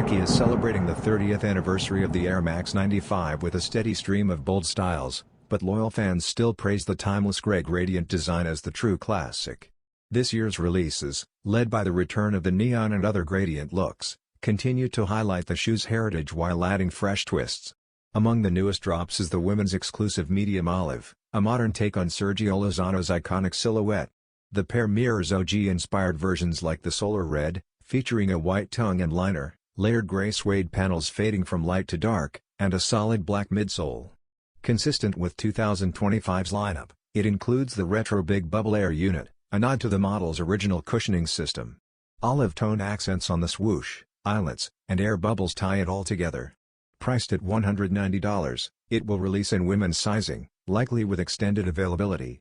Nike is celebrating the 30th anniversary of the Air Max 95 with a steady stream of bold styles, but loyal fans still praise the timeless gray gradient design as the true classic. This year's releases, led by the return of the neon and other gradient looks, continue to highlight the shoe's heritage while adding fresh twists. Among the newest drops is the women's exclusive medium olive, a modern take on Sergio Lozano's iconic silhouette. The pair mirrors OG-inspired versions like the Solar Red, featuring a white tongue and liner, layered gray suede panels fading from light to dark, and a solid black midsole. Consistent with 2025's lineup, it includes the retro Big Bubble Air unit, a nod to the model's original cushioning system. Olive tone accents on the swoosh, eyelets, and air bubbles tie it all together. Priced at $190, it will release in women's sizing, likely with extended availability.